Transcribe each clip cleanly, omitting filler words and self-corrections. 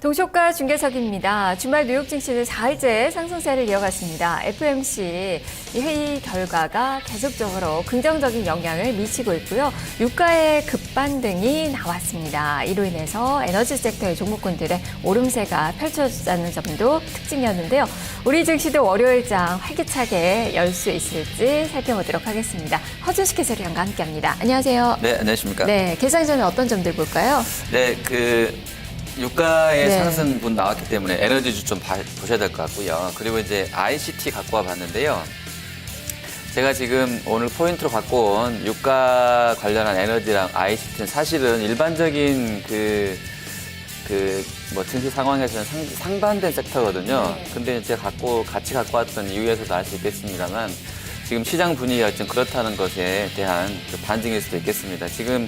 동시효과 중계석입니다. 주말 뉴욕 증시는 4일째 상승세를 이어갔습니다. FOMC 회의 결과가 계속적으로 긍정적인 영향을 미치고 있고요. 유가의 급반등이 나왔습니다. 이로 인해서 에너지 섹터의 종목군들의 오름세가 펼쳐졌다는 점도 특징이었는데요. 우리 증시도 월요일장 활기차게 열 수 있을지 살펴보도록 하겠습니다. 허준식 해설위원과 함께합니다. 안녕하세요. 네, 안녕하십니까. 네, 계산 전에 어떤 점들 볼까요? 네, 유가의 네. 상승분 나왔기 때문에 에너지주 좀 보셔야 될 것 같고요. 그리고 이제 ICT 갖고 와 봤는데요. 제가 지금 오늘 포인트로 갖고 온 유가 관련한 에너지랑 ICT는 사실은 일반적인 증시 상황에서는 상반된 섹터거든요. 네. 근데 제가 같이 갖고 왔던 이유에서도 알 수 있겠습니다만 지금 시장 분위기가 좀 그렇다는 것에 대한 반증일 수도 있겠습니다. 지금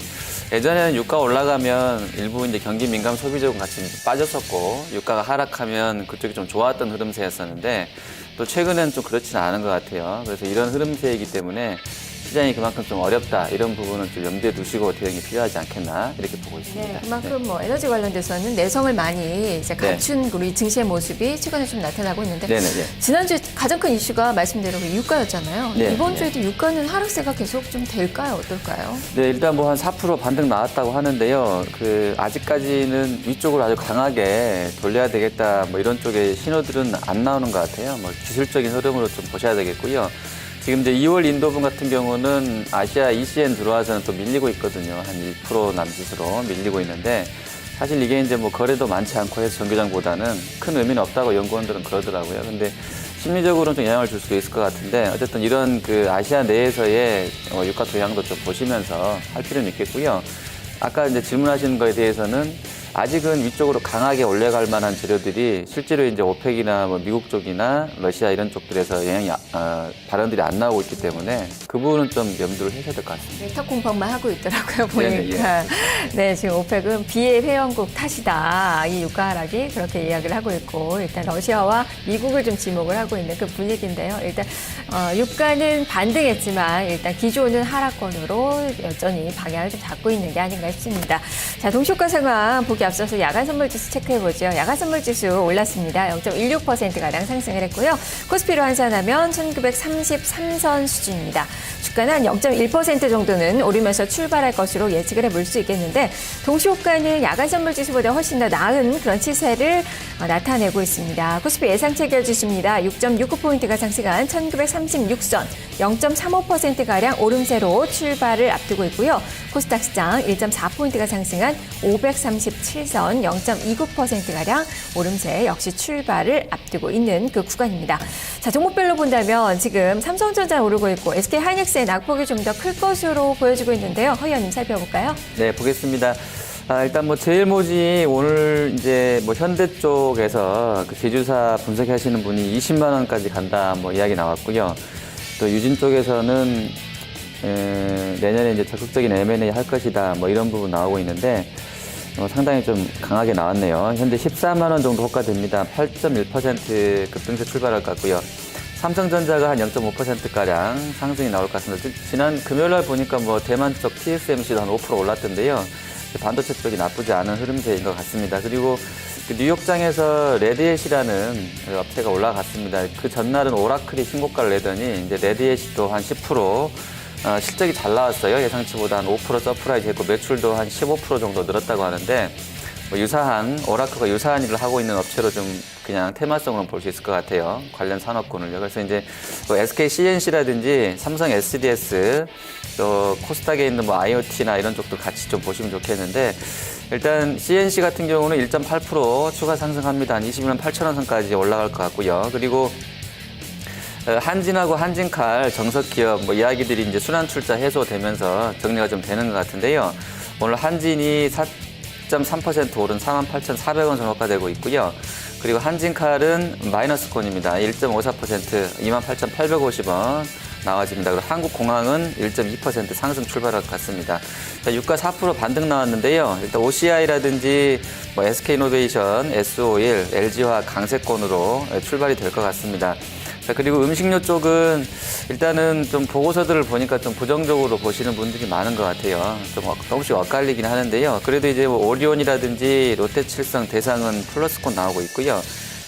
예전에는 유가 올라가면 일부 이제 경기 민감 소비자금 같이 빠졌었고 유가가 하락하면 그쪽이 좀 좋았던 흐름세였었는데 또 최근에는 좀 그렇지는 않은 것 같아요. 그래서 이런 흐름세이기 때문에 시장이 그만큼 좀 어렵다 이런 부분은 좀 염두에 두시고 대응이 필요하지 않겠나 이렇게 보고 있습니다. 네, 그만큼 에너지 관련돼서는 내성을 많이 이제 갖춘 우리 증시의 모습이 최근에 좀 나타나고 있는데 네네네. 지난주 가장 큰 이슈가 말씀대로 유가였잖아요. 네, 이번 네. 주에도 유가는 하락세가 계속 좀 될까요? 어떨까요? 네, 일단 뭐 한 4% 반등 나왔다고 하는데요. 아직까지는 위쪽으로 아주 강하게 돌려야 되겠다 뭐 이런 쪽의 신호들은 안 나오는 것 같아요. 뭐 기술적인 흐름으로 좀 보셔야 되겠고요. 지금 이제 2월 인도분 같은 경우는 아시아 ECN 들어와서는 또 밀리고 있거든요. 한 1% 남짓으로 밀리고 있는데 사실 이게 이제 뭐 거래도 많지 않고 해서 정규장보다는 큰 의미는 없다고 연구원들은 그러더라고요. 근데 심리적으로는 좀 영향을 줄 수도 있을 것 같은데 어쨌든 이런 아시아 내에서의 유가 도향도 좀 보시면서 할 필요는 있겠고요. 아까 이제 질문하신 거에 대해서는 아직은 위쪽으로 강하게 올라갈 만한 재료들이 실제로 이제 오펙이나 뭐 미국 쪽이나 러시아 이런 쪽들에서 발언들이 안 나오고 있기 때문에 그 부분은 좀 염두를 하셔야 될 것 같습니다. 네, 턱 공방만 하고 있더라고요, 네네, 보니까. 네, 지금 오펙은 비의 회원국 탓이다. 이 유가 하락이 그렇게 이야기를 하고 있고, 일단 러시아와 미국을 좀 지목을 하고 있는 그 분위기인데요. 일단, 유가는 반등했지만, 일단 기조는 하락권으로 여전히 방향을 좀 잡고 있는 게 아닌가 싶습니다. 자, 동시효과 상황 보기 앞서서 야간 선물 지수 체크해보죠. 야간 선물 지수 올랐습니다. 0.16%가량 상승을 했고요. 코스피로 환산하면 1933선 수준입니다. 주가는 한 0.1% 정도는 오르면서 출발할 것으로 예측을 해볼 수 있겠는데 동시효과는 야간 선물 지수보다 훨씬 더 나은 그런 치세를 나타내고 있습니다. 코스피 예상 체결 지수입니다. 6.69포인트가 상승한 1936선 0.35%가량 오름세로 출발을 앞두고 있고요. 코스닥 시장 1.4포인트가 상승한 537선 0.29%가량 오름세 역시 출발을 앞두고 있는 그 구간입니다. 자, 종목별로 본다면 지금 삼성전자 오르고 있고 SK 하이닉스의 낙폭이 좀 더 클 것으로 보여지고 있는데요. 허 의원님 살펴볼까요? 네, 보겠습니다. 일단 제일모직 오늘 이제 현대 쪽에서 제주사 분석하시는 분이 20만 원까지 간다 이야기 나왔고요. 또 유진 쪽에서는 내년에 이제 적극적인 M&A 할 것이다 이런 부분 나오고 있는데 상당히 좀 강하게 나왔네요. 현재 14만 원 정도 호가됩니다. 8.1% 급등세 출발할 것 같고요. 삼성전자가 한 0.5%가량 상승이 나올 것 같습니다. 지난 금요일날 보니까 대만 쪽 TSMC도 한 5% 올랐던데요. 반도체 쪽이 나쁘지 않은 흐름세인 것 같습니다. 그리고 뉴욕장에서 레드햇이라는 업체가 올라갔습니다. 그 전날은 오라클이 신고가를 내더니 이제 레드햇이 한 10% 실적이 잘 나왔어요. 예상치보다 한 5% 서프라이즈 했고 매출도 한 15% 정도 늘었다고 하는데 오라클과 유사한 일을 하고 있는 업체로 좀 그냥 테마성으로 볼 수 있을 것 같아요. 관련 산업군을요. 그래서 이제 SK CNC라든지 삼성 SDS 또 코스닥에 있는 IoT나 이런 쪽도 같이 좀 보시면 좋겠는데 일단 CNC 같은 경우는 1.8% 추가 상승합니다. 한 21만 8천 원 선까지 올라갈 것 같고요. 그리고 한진하고 한진칼 정석기업 이야기들이 이제 순환출자 해소되면서 정리가 좀 되는 것 같은데요. 오늘 한진이 4.3% 오른 48,400원 정도가 되고 있고요. 그리고 한진칼은 마이너스권입니다. 1.54% 28,850원 나와집니다. 그리고 한국공항은 1.2% 상승 출발할 것 같습니다. 유가 4% 반등 나왔는데요. 일단 OCI라든지 SK이노베이션, S-오일, LG화학 강세권으로 출발이 될 것 같습니다. 자, 그리고 음식료 쪽은 일단은 좀 보고서들을 보니까 좀 부정적으로 보시는 분들이 많은 것 같아요. 좀 조금씩 엇갈리긴 하는데요. 그래도 이제 뭐 오리온이라든지 롯데칠성, 대상은 플러스권 나오고 있고요.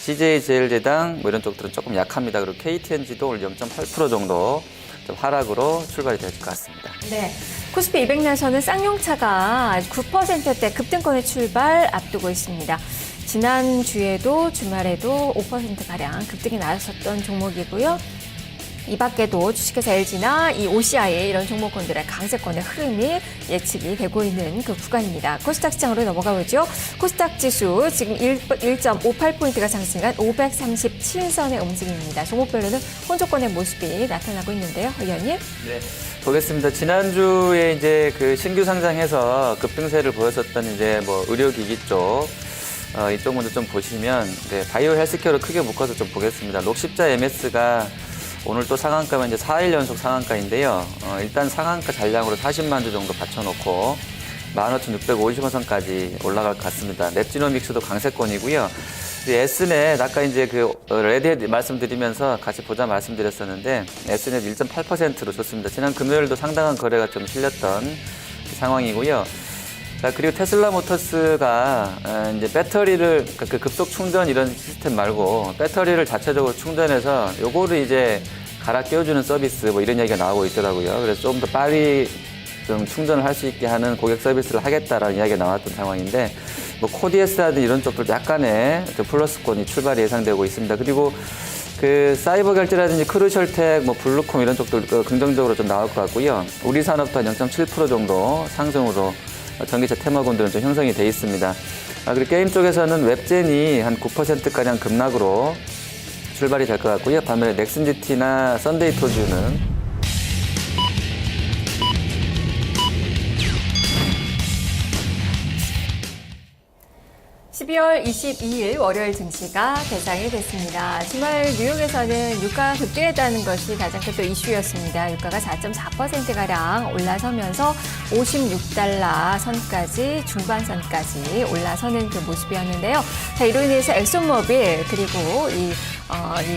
CJ제일제당 뭐 이런 쪽들은 조금 약합니다. 그리고 KTNG도 오늘 0.8% 정도 좀 하락으로 출발이 될 것 같습니다. 네. 코스피 200년선은 쌍용차가 9%대 급등권의 출발 앞두고 있습니다. 지난주에도 주말에도 5%가량 급등이 나왔었던 종목이고요. 이 밖에도 주식회사 LG나 이 OCI 이런 종목군들의 강세권의 흐름이 예측이 되고 있는 그 구간입니다. 코스닥 시장으로 넘어가 보죠. 코스닥 지수 지금 1.58포인트가 상승한 537선의 움직임입니다. 종목별로는 혼조권의 모습이 나타나고 있는데요. 의원님. 네. 보겠습니다. 지난주에 이제 그 신규 상장해서 급등세를 보였었던 이제 뭐 의료기기 쪽, 이쪽 먼저 좀 보시면, 네, 바이오 헬스케어를 크게 묶어서 좀 보겠습니다. 록십자 MS가 오늘 또 상한가면 이제 4일 연속 상한가인데요. 일단 상한가 잔량으로 40만 주 정도 받쳐놓고 15,650원선까지 올라갈 것 같습니다. 랩지노믹스도 강세권이고요. S넷, 아까 이제 그 레드헤드 말씀드리면서 같이 보자 말씀드렸었는데, S넷 1.8%로 좋습니다. 지난 금요일도 상당한 거래가 좀 실렸던 상황이고요. 자, 그리고 테슬라 모터스가 이제 배터리를, 그 급속 충전 이런 시스템 말고 배터리를 자체적으로 충전해서 요거를 이제 갈아 끼워주는 서비스 뭐 이런 얘기가 나오고 있더라고요. 그래서 좀 더 빨리 좀 충전을 할 수 있게 하는 고객 서비스를 하겠다라는 이야기가 나왔던 상황인데, 뭐 코디에스라든 이런 쪽들 약간의 플러스권이 출발이 예상되고 있습니다. 그리고 그 사이버 결제라든지 크루셜텍, 뭐 블루콤 이런 쪽들 긍정적으로 좀 나올 것 같고요. 우리 산업도 한 0.7% 정도 상승으로 전기차 테마군들은 좀 형성이 돼 있습니다. 그리고 게임 쪽에서는 웹젠이 한 9%가량 급락으로 출발이 될 것 같고요. 반면에 넥슨GT나 썬데이토즈는 12월 22일 월요일 증시가 개장이 됐습니다. 주말 뉴욕에서는 유가 급등했다는 것이 가장 큰 또 이슈였습니다. 유가가 4.4%가량 올라서면서 56달러 선까지 중반선까지 올라서는 그 모습이었는데요. 자, 이로 인해서 엑소모빌 그리고 이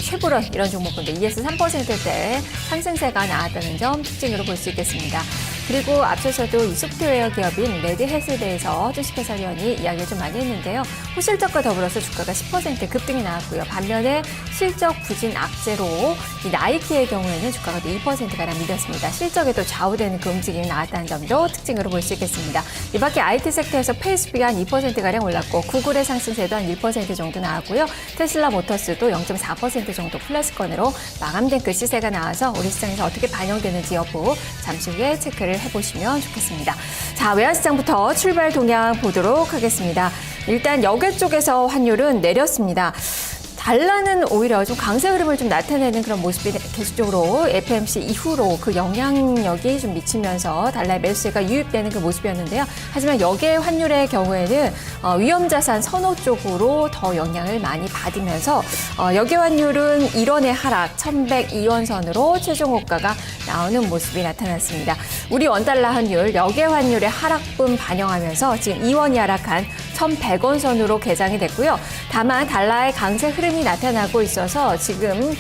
쉐보론 이런 종목군들 ES 3%대 상승세가 나왔다는 점 특징으로 볼 수 있겠습니다. 그리고 앞서서도 이 소프트웨어 기업인 레드헬스대에서 주식해설위원이 이야기를 좀 많이 했는데요. 호실적과 더불어서 주가가 10% 급등이 나왔고요. 반면에 실적 부진 악재로 이 나이키의 경우에는 주가가 2%가량 밀렸습니다. 실적에도 좌우되는 그 움직임이 나왔다는 점도 특징으로 볼 수 있겠습니다. 이 밖에 IT 섹터에서 페이스북이 한 2%가량 올랐고 구글의 상승세도 한 1% 정도 나왔고요. 테슬라 모터스도 0.4% 정도 플러스권으로 마감된 그 시세가 나와서 우리 시장에서 어떻게 반영되는지 여부 잠시 후에 체크를 해보시면 좋겠습니다. 자, 외환시장부터 출발 동향 보도록 하겠습니다. 일단 여객 쪽에서 환율은 내렸습니다. 달러는 오히려 좀 강세 흐름을 좀 나타내는 그런 모습이 계속적으로 FMC 이후로 그 영향력이 좀 미치면서 달러의 매수세가 유입되는 그 모습이었는데요. 하지만 여계 환율의 경우에는 위험자산 선호 쪽으로 더 영향을 많이 받으면서 여계 환율은 1원의 하락 1,102원 선으로 최종 호가가 나오는 모습이 나타났습니다. 우리 원달러 환율 여계 환율의 하락분 반영하면서 지금 2원이 하락한 1,100원 선으로 개장이 됐고요. 다만 달러의 강세 흐름이 나타나고 있어서 지금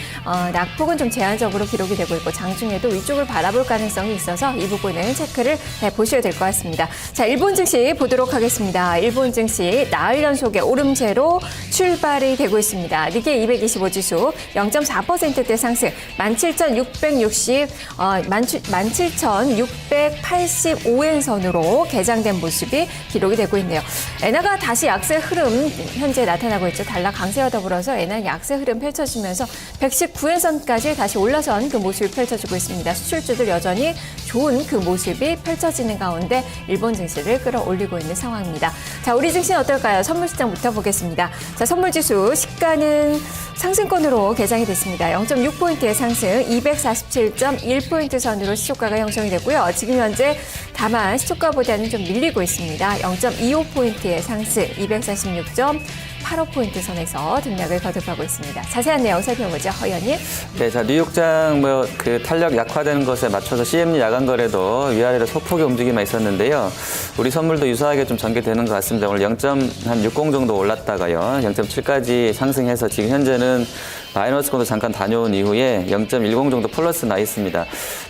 낙폭은 좀 제한적으로 기록이 되고 있고 장중에도 위쪽을 바라볼 가능성이 있어서 이 부분은 체크를 해보셔야 될 것 같습니다. 자, 일본 증시 보도록 하겠습니다. 일본 증시 나흘 연속의 오름세로 출발이 되고 있습니다. 니케이 225 지수 0.4%대 상승 17,685엔 선으로 개장된 모습이 기록이 되고 있네요. 엔화가 다시 약세 흐름 현재 나타나고 있죠. 달러 강세와 더불어서 엔화 약세 흐름 펼쳐지면서 119엔 선까지 다시 올라선 그 모습이 펼쳐지고 있습니다. 수출주들 여전히 좋은 그 모습이 펼쳐지는 가운데 일본 증시를 끌어올리고 있는 상황입니다. 자, 우리 증시는 어떨까요? 선물시장부터 보겠습니다. 자, 선물지수 시가는 상승권으로 개장이 됐습니다. 0.6포인트의 상승 247.1포인트 선으로 시초가가 형성이 됐고요. 지금 현재 다만 시초가보다는 좀 밀리고 있습니다. 0.25포인트의 상승 246.85포인트 선에서 등락을 거듭하고 있습니다. 자세한 내용 살펴보죠. 허연님. 네, 자, 뉴욕장 그 탄력 약화되는 것에 맞춰서 CME 야간 거래도 위아래로 소폭의 움직임이 있었는데요. 우리 선물도 유사하게 좀 전개되는 것 같습니다. 오늘 0.60 정도 올랐다가요. 0.7까지 상승해서 지금 현재는 마이너스권도 잠깐 다녀온 이후에 0.10 정도 플러스 나 있습니다.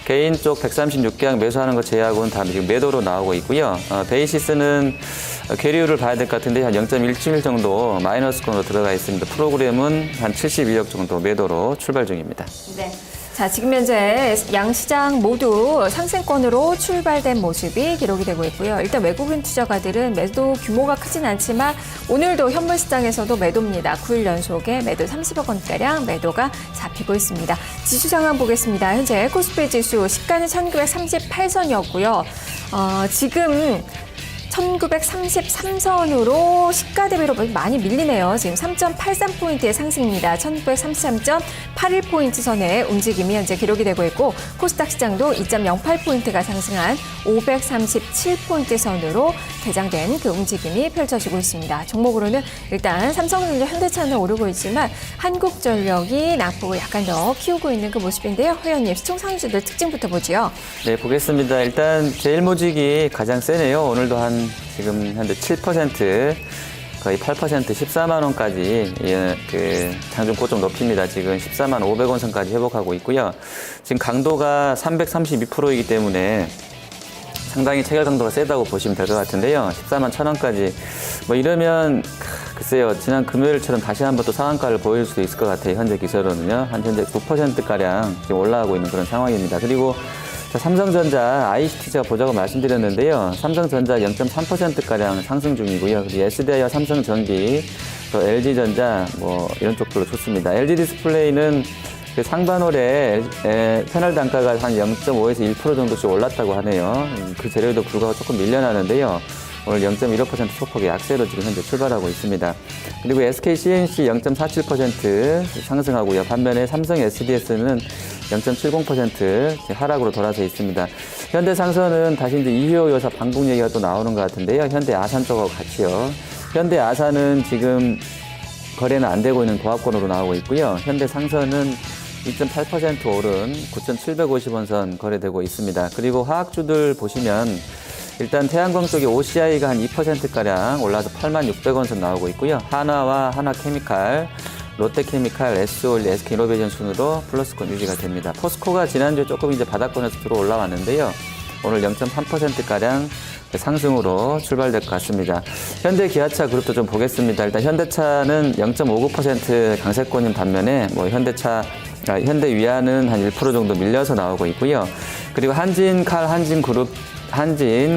개인 쪽 136개항 매수하는 거 제외하고는 다 지금 매도로 나오고 있고요. 베이시스는 계류를 봐야 될 것 같은데 한 0.171 정도 마이너스권으로 들어가 있습니다. 프로그램은 한 72억 정도 매도로 출발 중입니다. 네. 자, 지금 현재 양시장 모두 상승권으로 출발된 모습이 기록이 되고 있고요. 일단 외국인 투자가들은 매도 규모가 크진 않지만 오늘도 현물 시장에서도 매도입니다. 9일 연속에 매도 30억 원가량 매도가 잡히고 있습니다. 지수 상황 보겠습니다. 현재 코스피 지수 시가는 1938선이었고요. 지금 1933선으로 시가 대비로 많이 밀리네요. 지금 3.83포인트의 상승입니다. 1933.81포인트 선의 움직임이 현재 기록이 되고 있고 코스닥 시장도 2.08포인트가 상승한 537포인트 선으로 개장된 그 움직임이 펼쳐지고 있습니다. 종목으로는 일단 삼성전자, 현대차는 오르고 있지만 한국전력이 낙폭을 약간 더 키우고 있는 그 모습인데요. 회원님, 시총 상주들 특징부터 보죠. 네, 보겠습니다. 일단 제일모직이 가장 세네요. 오늘도 지금 현재 7%, 거의 8%, 14만 원까지 그 장중 고점 높입니다. 지금 14만 500원 선까지 회복하고 있고요. 지금 강도가 332%이기 때문에 상당히 체결 강도가 세다고 보시면 될 것 같은데요. 14만 1,000원까지 뭐 이러면 글쎄요, 지난 금요일처럼 다시 한번 또 상한가를 보일 수도 있을 것 같아요. 현재 기세로는요. 현재 9%가량 지금 올라가고 있는 그런 상황입니다. 그리고 삼성전자, ICT 제가 보자고 말씀드렸는데요. 삼성전자 0.3%가량 상승 중이고요. 그리고 SDI와 삼성전기, 또 LG전자 뭐 이런 쪽들로 좋습니다. LG 디스플레이는 그 상반월에 패널 단가가 한 0.5에서 1% 정도씩 올랐다고 하네요. 그 재료에도 불구하고 조금 밀려나는데요. 오늘 0.15% 소폭의 약세로 지금 현재 출발하고 있습니다. 그리고 SK CNC 0.47% 상승하고요. 반면에 삼성 SDS는 0.70% 하락으로 돌아서 있습니다. 현대상선은 다시 이제 이효 여사 방북 얘기가 또 나오는 것 같은데요. 현대 아산 쪽하고 같이요. 현대 아산은 지금 거래는 안 되고 있는 고압권으로 나오고 있고요. 현대상선은 2.8% 오른 9,750원 선 거래되고 있습니다. 그리고 화학주들 보시면 일단 태양광 쪽에 OCI가 한 2%가량 올라서 8600원 선 나오고 있고요. 하나와 하나케미칼, 롯데케미칼, SOL, SK이노베이션 순으로 플러스권 유지가 됩니다. 포스코가 지난주에 조금 이제 바닥권에서 들어 올라왔는데요. 오늘 0.3%가량 상승으로 출발될 것 같습니다. 현대 기아차 그룹도 좀 보겠습니다. 일단 현대차는 0.59% 강세권인 반면에 뭐 현대 위아는 한 1% 정도 밀려서 나오고 있고요. 그리고 한진칼, 한진그룹,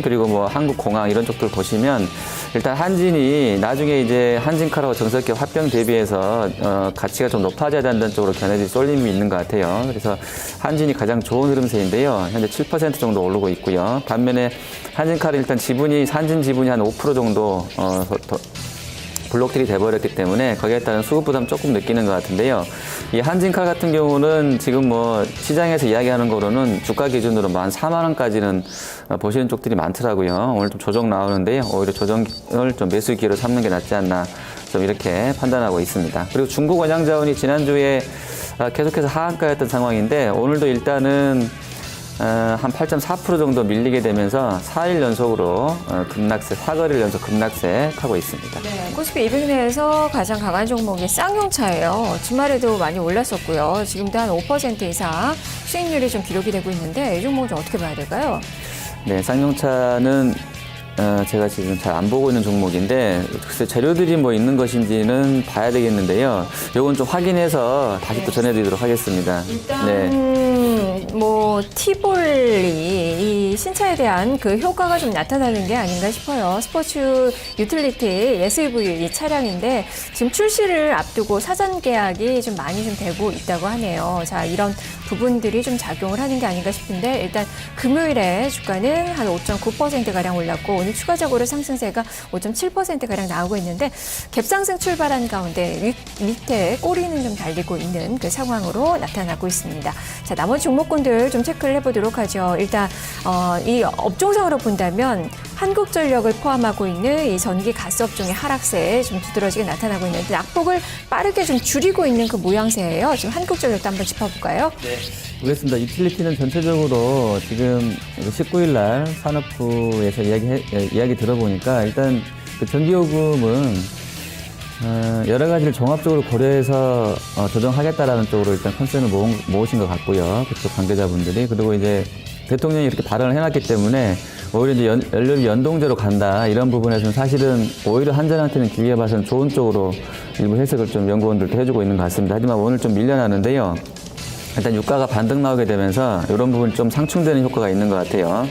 그리고 뭐 한국공항 이런 쪽들 보시면 일단 한진이 나중에 이제 한진칼하고 정석기업 합병 대비해서 가치가 좀 높아져야 된다는 쪽으로 견해들이 쏠림이 있는 것 같아요. 그래서 한진이 가장 좋은 흐름세인데요. 현재 7% 정도 오르고 있고요. 반면에 한진칼은 일단 한진 지분이 한 5% 정도 블록들이 돼버렸기 때문에 거기에 따른 수급 부담 조금 느끼는 것 같은데요. 이 한진칼 같은 경우는 지금 뭐 시장에서 이야기하는 거로는 주가 기준으로 한 4만 원까지는 보시는 쪽들이 많더라고요. 오늘 좀 조정 나오는데요. 오히려 조정을 좀 매수 기회로 삼는 게 낫지 않나 좀 이렇게 판단하고 있습니다. 그리고 중국 원양자원이 지난주에 계속해서 하한가였던 상황인데 오늘도 일단은 한 8.4% 정도 밀리게 되면서 4일 연속으로 급락세, 4거래일 연속 급락세 타고 있습니다. 네, 코스피 200 내에서 가장 강한 종목이 쌍용차예요. 주말에도 많이 올랐었고요. 지금도 한 5% 이상 수익률이 좀 기록이 되고 있는데 이 종목은 좀 어떻게 봐야 될까요? 네, 쌍용차는 제가 지금 잘 안 보고 있는 종목인데 글쎄 재료들이 뭐 있는 것인지는 봐야 되겠는데요. 요건 좀 확인해서 다시 또 전해드리도록 하겠습니다. 일단 네. 뭐 티볼리 이 신차에 대한 그 효과가 좀 나타나는 게 아닌가 싶어요. 스포츠 유틸리티 SUV 이 차량인데 지금 출시를 앞두고 사전 계약이 좀 많이 좀 되고 있다고 하네요. 자, 이런 부분들이 좀 작용을 하는 게 아닌가 싶은데 일단 금요일에 주가는 한 5.9%가량 올랐고 오늘 추가적으로 상승세가 5.7%가량 나오고 있는데 갭상승 출발한 가운데 밑에 꼬리는 좀 달리고 있는 그 상황으로 나타나고 있습니다. 자, 나머지 종목군들 좀 체크를 해보도록 하죠. 일단 이 업종상으로 본다면 한국전력을 포함하고 있는 이 전기 가스업종의 하락세에 좀 두드러지게 나타나고 있는데 낙폭을 빠르게 좀 줄이고 있는 그 모양새예요. 지금 한국전력도 한번 짚어볼까요? 네. 보겠습니다. 유틸리티는 전체적으로 지금 19일 날 산업부에서 이야기 들어보니까 일단 그 전기요금은 여러 가지를 종합적으로 고려해서 조정하겠다라는 쪽으로 일단 컨센을 모으신 것 같고요. 그쪽 관계자분들이. 그리고 이제 대통령이 이렇게 발언을 해놨기 때문에 오히려 이제 연료비 연동제로 간다 이런 부분에서는 사실은 오히려 한전한테는 기회에 봐서는 좋은 쪽으로 일부 해석을 좀 연구원들도 해주고 있는 것 같습니다. 하지만 오늘 좀 밀려나는데요. 일단 유가가 반등 나오게 되면서 이런 부분이 좀 상충되는 효과가 있는 것 같아요.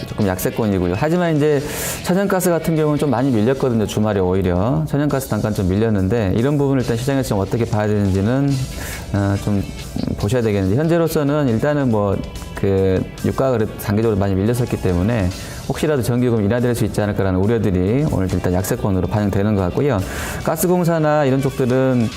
조금 약세권이고요. 하지만 이제 천연가스 같은 경우는 좀 많이 밀렸거든요. 주말에 오히려 천연가스 단가는 좀 밀렸는데 이런 부분을 일단 시장에서 좀 어떻게 봐야 되는지는 좀 보셔야 되겠는데 현재로서는 일단은 뭐 그 유가가 그래도 단기적으로 많이 밀렸었기 때문에 혹시라도 전기요금 인하될 수 있지 않을까라는 우려들이 오늘 일단 약세권으로 반영되는 것 같고요. 가스공사나 이런 쪽들은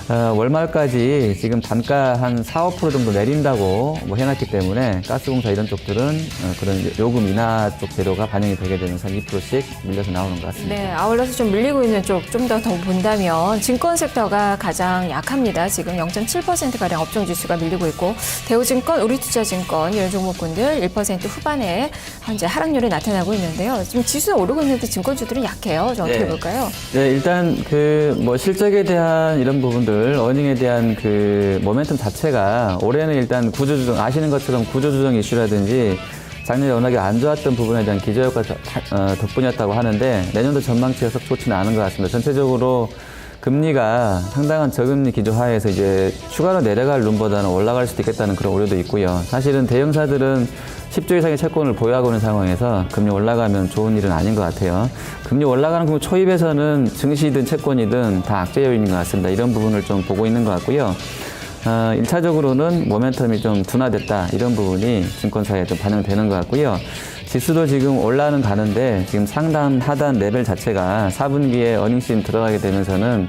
월말까지 지금 단가 한 4, 5% 정도 내린다고 뭐 해놨기 때문에 가스공사 이런 쪽들은 그런 요금 인하 쪽 재료가 반영이 되게 되면서 한 2%씩 밀려서 나오는 것 같습니다. 네, 아울러서 좀 밀리고 있는 쪽 좀 더 본다면 증권 섹터가 가장 약합니다. 지금 0.7%가량 업종 지수가 밀리고 있고 대우증권, 우리투자증권 이런 종목군들 1% 후반에 현재 하락률이 나타나고 있는데요. 지금 지수는 오르고 있는데 증권주들은 약해요. 좀 어떻게 볼까요? 네, 일단 그 뭐 실적에 대한 이런 부분들, 어닝에 대한 그 모멘텀 자체가 올해는 일단 구조조정, 아시는 것처럼 구조조정 이슈라든지 작년에 워낙에 안 좋았던 부분에 대한 기저효과 덕분이었다고 하는데 내년도 전망치가 썩 좋지는 않은 것 같습니다. 전체적으로 금리가 상당한 저금리 기조 하에서 이제 추가로 내려갈 룸보다는 올라갈 수도 있겠다는 그런 우려도 있고요. 사실은 대형사들은 10조 이상의 채권을 보유하고 있는 상황에서 금리 올라가면 좋은 일은 아닌 것 같아요. 금리 올라가는 그 초입에서는 증시든 채권이든 다 악재 요인인 것 같습니다. 이런 부분을 좀 보고 있는 것 같고요. 1차적으로는 모멘텀이 좀 둔화됐다 이런 부분이 증권사에 좀 반영되는 것 같고요. 지수도 지금 올라는 가는데 지금 상단 하단 레벨 자체가 4분기에 어닝시즌 들어가게 되면서는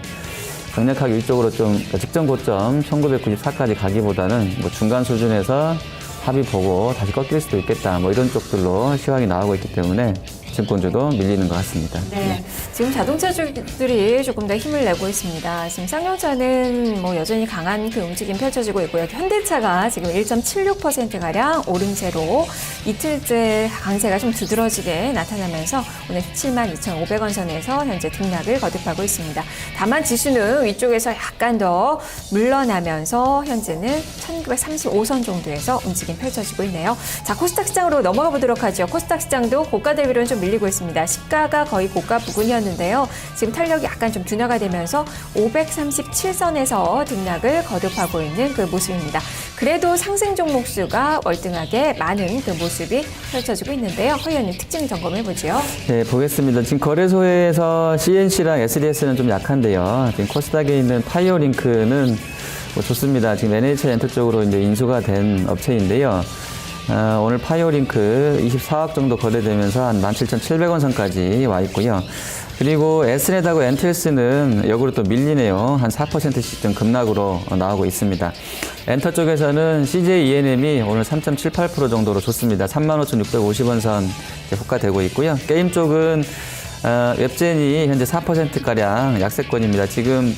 강력하게 위쪽으로 좀 직전 고점 1994까지 가기보다는 뭐 중간 수준에서 합의 보고 다시 꺾일 수도 있겠다 뭐 이런 쪽들로 시황이 나오고 있기 때문에 증권주도 밀리는 것 같습니다. 네, 지금 자동차주들이 조금 더 힘을 내고 있습니다. 지금 쌍용차는 뭐 여전히 강한 그 움직임 펼쳐지고 있고요. 현대차가 지금 1.76%가량 오름세로 이틀째 강세가 좀 두드러지게 나타나면서 오늘 172,500원 선에서 현재 등락을 거듭하고 있습니다. 다만 지수는 위쪽에서 약간 더 물러나면서 현재는 1935선 정도에서 움직임 펼쳐지고 있네요. 자, 코스닥 시장으로 넘어가 보도록 하죠. 코스닥 시장도 고가 대비로는 좀 밀리고 있습니다. 시가가 거의 고가 부근이었는데요. 지금 탄력이 약간 좀 둔화가 되면서 537선에서 등락을 거듭하고 있는 그 모습입니다. 그래도 상승 종목 수가 월등하게 많은 그 모습이 펼쳐지고 있는데요. 허 의원님 특징 점검해보죠. 네, 보겠습니다. 지금 거래소에서 CNC랑 SDS는 좀 약한데요. 지금 코스닥에 있는 파이어링크는 뭐 좋습니다. 지금 NHN 엔터 쪽으로 이제 인수가 된 업체인데요. 오늘 파이어링크 24억 정도 거래되면서 한 17,700원 선까지 와 있고요. 그리고 에스넷하고 엔텔스는 역으로 또 밀리네요. 한 4%씩 좀 급락으로 나오고 있습니다. 엔터 쪽에서는 CJ ENM이 오늘 3.78% 정도로 좋습니다. 35,650원 선 호가되고 있고요. 게임 쪽은 웹젠이 현재 4%가량 약세권입니다. 지금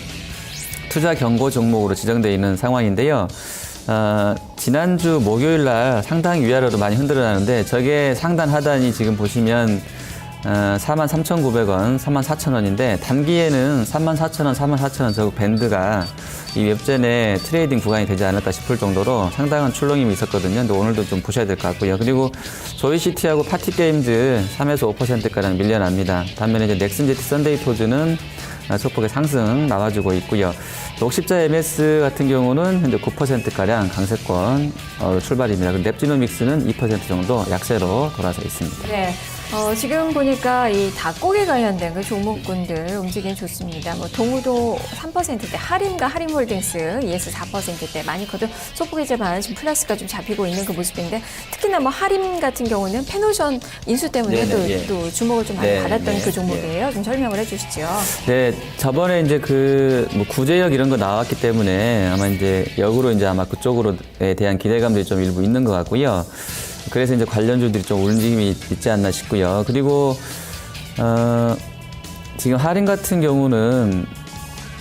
투자 경고 종목으로 지정되어 있는 상황인데요. 지난주 목요일 날 상당 위아래로 많이 흔들어나는데 저게 상단 하단이 지금 보시면 43,900원, 34,000원인데 단기에는 34,000원, 44,000원 저 밴드가 이 웹젠의 트레이딩 구간이 되지 않을까 싶을 정도로 상당한 출렁임이 있었거든요. 근데 오늘도 좀 보셔야 될 것 같고요. 그리고 조이시티하고 파티게임즈 3에서 5%가량 밀려납니다. 반면에 이제 넥슨제티 썬데이토즈는 소폭의 상승 나와주고 있고요. 옥십자 MS 같은 경우는 현재 9%가량 강세권 출발입니다. 넵지노믹스는 2% 정도 약세로 돌아서 있습니다. 네. 지금 보니까 이 닭고기 관련된 그 종목군들 움직임 좋습니다. 뭐 동우도 3%대, 하림과 하림홀딩스 ES 4%대 많이 거듭 소폭이지만 지금 플러스가 좀 잡히고 있는 그 모습인데 특히나 뭐 하림 같은 경우는 페노션 인수 때문에 또 주목을 좀 많이 받았던 그 종목이에요. 좀 설명을 해주시죠. 네, 저번에 이제 그 뭐 구제역 이런 거 나왔기 때문에 아마 이제 역으로 이제 아마 그쪽으로에 대한 기대감들이 좀 일부 있는 것 같고요. 그래서 이제 관련주들이 좀 움직임이 있지 않나 싶고요. 그리고 지금 할인 같은 경우는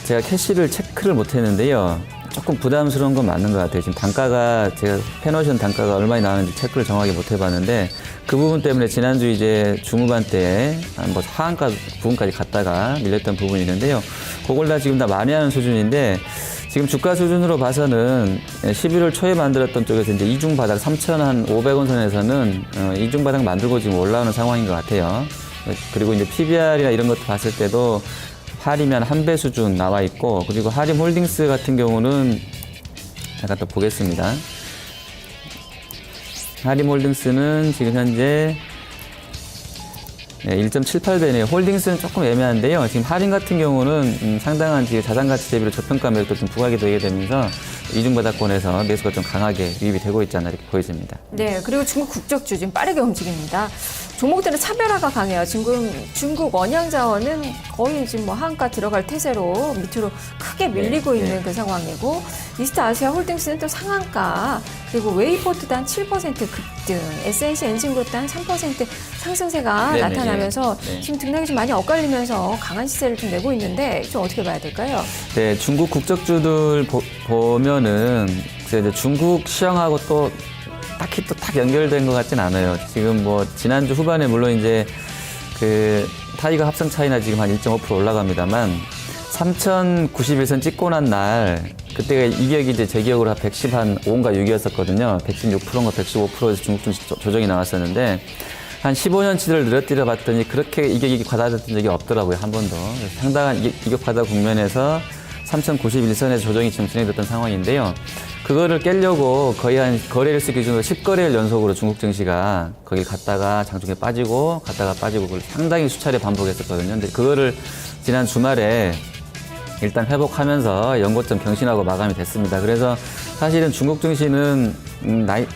제가 캐시를 체크를 못 했는데요. 조금 부담스러운 건 맞는 것 같아요. 지금 단가가 제가 펜오션 단가가 얼마나 나왔는지 체크를 정확하게 못 해봤는데 그 부분 때문에 지난주 이제 중후반 때에 뭐 하한가 부분까지 갔다가 밀렸던 부분이 있는데요. 그걸 다 지금 다 만회하는 수준인데 지금 주가 수준으로 봐서는 11월 초에 만들었던 쪽에서 이제 이중 바닥 3,500원 선에서는 이중 바닥 만들고 지금 올라오는 상황인 것 같아요. 그리고 이제 PBR이나 이런 것도 봤을 때도 하림이 한 1배 수준 나와 있고, 그리고 하림 홀딩스 같은 경우는 잠깐 또 보겠습니다. 하림 홀딩스는 지금 현재 1.78배네요. 홀딩스는 조금 애매한데요. 지금 하림 같은 경우는 상당한 지금 자산가치 대비로 저평가 매력도 좀 부각이 되게 되면서 이중바닥권에서 매수가 좀 강하게 유입이 되고 있지 않나 이렇게 보여집니다. 네, 그리고 중국 국적주 지금 빠르게 움직입니다. 종목들은 차별화가 강해요. 지금 중국 원양자원은 거의 지금 뭐 하한가 들어갈 태세로 밑으로 크게 밀리고 있는 그 상황이고, 이스타아시아 홀딩스는 또 상한가, 그리고 웨이포트도 한 7% 급등, SNC 엔진그룹도 한 3% 상승세가 네네. 나타나면서 네. 지금 등락이 좀 많이 엇갈리면서 강한 시세를 좀 내고 있는데 좀 어떻게 봐야 될까요? 네, 중국 국적주들 보면은 이제 중국 시장하고 또 딱히 또 딱 연결된 것 같진 않아요. 지금 뭐 지난주 후반에 물론 이제 그 타이거 합성 차이나 지금 한 1.5% 올라갑니다만 3,091선 찍고 난 날 그때가 이격이 이제 제 기억으로 한 115인가 6이었었거든요. 116%인가 115%에서 중국 증시 조정이 나왔었는데 한 15년치를 늘어뜨려 봤더니 그렇게 이격이 과다됐던 적이 없더라고요, 한 번도. 그래서 상당한 이격 과다 국면에서 3,091선에서 조정이 지금 진행됐던 상황인데요. 그거를 깨려고 거의 한 거래일수 기준으로 10거래일 연속으로 중국 증시가 거길 갔다가 장중에 빠지고 갔다가 빠지고 그걸 상당히 수차례 반복했었거든요. 근데 그거를 지난 주말에 일단 회복하면서 연고점 경신하고 마감이 됐습니다. 그래서 사실은 중국 증시는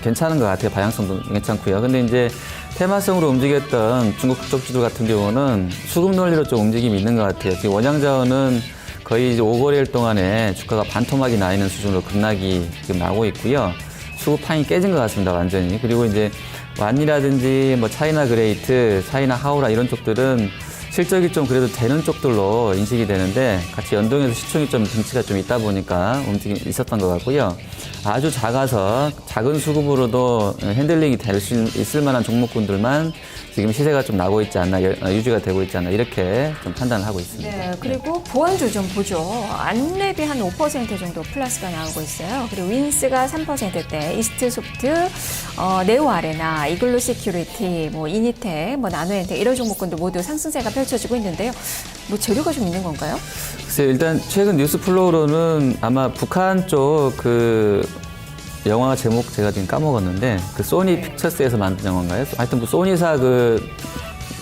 괜찮은 것 같아요. 방향성도 괜찮고요. 근데 이제 테마성으로 움직였던 중국 국적주들 같은 경우는 수급 논리로 좀 움직임이 있는 것 같아요. 지금 원양자원은 거의 이제 5거래일 동안에 주가가 반토막이 나 있는 수준으로 급락이 지금 나고 있고요. 수급판이 깨진 것 같습니다, 완전히. 그리고 이제 완이라든지 뭐 차이나 그레이트, 차이나 하우라 이런 쪽들은 실적이 좀 그래도 되는 쪽들로 인식이 되는데 같이 연동해서 시총이 좀 등치가 좀 있다 보니까 움직임이 있었던 것 같고요. 아주 작아서 작은 수급으로도 핸들링이 될 수 있을 만한 종목군들만 지금 시세가 좀 나고 있지 않나, 유지가 되고 있지 않나 이렇게 좀 판단을 하고 있습니다. 네, 그리고 보완주 좀 보죠. 안랩이 한 5% 정도 플러스가 나오고 있어요. 그리고 윈스가 3%대, 이스트소프트, 네오아레나, 이글루 시큐리티, 뭐 이니텍, 뭐 나노엔텍 이런 종목군도 모두 상승세가 펼쳐지고 있는데요. 뭐 재료가 좀 있는 건가요? 글쎄요, 일단 최근 뉴스 플로우로는 아마 북한 쪽 그 영화 제목 제가 지금 까먹었는데 그 소니 픽처스에서 만든 영화인가요? 하여튼 그 소니사 그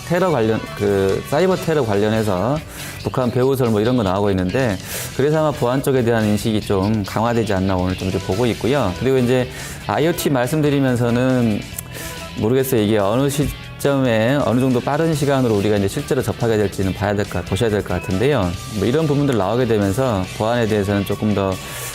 테러 관련 그 사이버 테러 관련해서 북한 배우설 뭐 이런 거 나오고 있는데 그래서 아마 보안 쪽에 대한 인식이 좀 강화되지 않나 오늘 좀 이렇게 보고 있고요. 그리고 이제 IoT 말씀드리면서는 모르겠어요. 이게 어느 시점에 어느 정도 빠른 시간으로 우리가 이제 실제로 접하게 될지는 보셔야 될 것 같은데요. 뭐 이런 부분들 나오게 되면서 보안에 대해서는 조금 더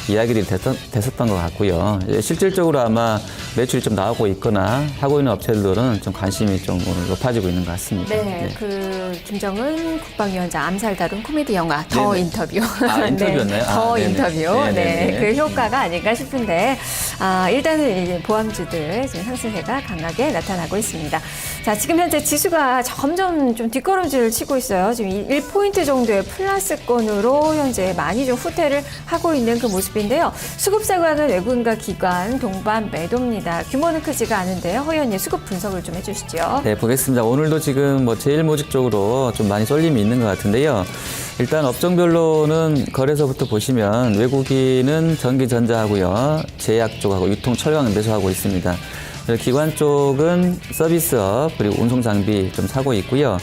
이야기들이 됐었던 것 같고요. 실질적으로 아마 매출이 좀 나오고 있거나 하고 있는 업체들은 좀 관심이 좀 오늘 높아지고 있는 것 같습니다. 네, 그 김정은 국방위원장 암살 다룬 코미디 영화 더 네네. 인터뷰. 아, 인터뷰였나요? 더 네네. 인터뷰. 네, 네네네. 그 효과가 아닐까 싶은데 일단은 이제 보암주들 지금 상승세가 강하게 나타나고 있습니다. 자, 지금 현재 지수가 점점 좀 뒷걸음질을 치고 있어요. 지금 1포인트 정도의 플러스권으로 현재 많이 좀 후퇴를 하고 있는 그 모습인데요. 수급사고하는 외국인과 기관 동반 매도입니다. 규모는 크지가 않은데요. 허연님 수급 분석을 좀 해주시죠. 네, 보겠습니다. 오늘도 지금 뭐 제일모직 쪽으로 좀 많이 쏠림이 있는 것 같은데요. 일단 업종별로는 거래소부터 보시면 외국인은 전기, 전자하고요. 제약 쪽하고 유통, 철강 매수하고 있습니다. 기관 쪽은 서비스업 그리고 운송 장비 좀 사고 있고요.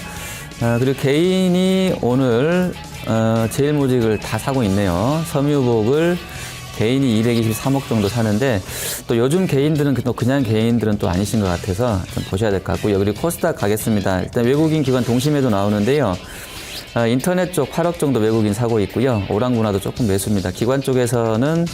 그리고 개인이 오늘 제일모직을 다 사고 있네요. 섬유복을 개인이 223억 정도 사는데 또 요즘 개인들은 또 그냥 개인들은 또 아니신 것 같아서 좀 보셔야 될 것 같고요. 그리고 코스닥 가겠습니다. 일단 외국인 기관 동심에도 나오는데요. 인터넷 쪽 8억 정도 외국인 사고 있고요. 오랑구나도 조금 매수입니다. 기관 쪽에서는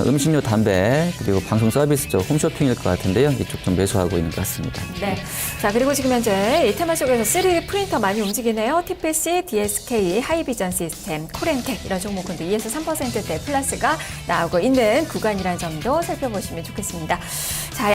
음식료, 담배, 그리고 방송 서비스 쪽 홈쇼핑일 것 같은데요. 이쪽 좀 매수하고 있는 것 같습니다. 네. 자, 그리고 지금 현재 이 테마 속에서 3D 프린터 많이 움직이네요. TPC, DSK, 하이비전 시스템, 코렌텍 이런 종목은 2에서 3%대 플러스가 나오고 있는 구간이라는 점도 살펴보시면 좋겠습니다.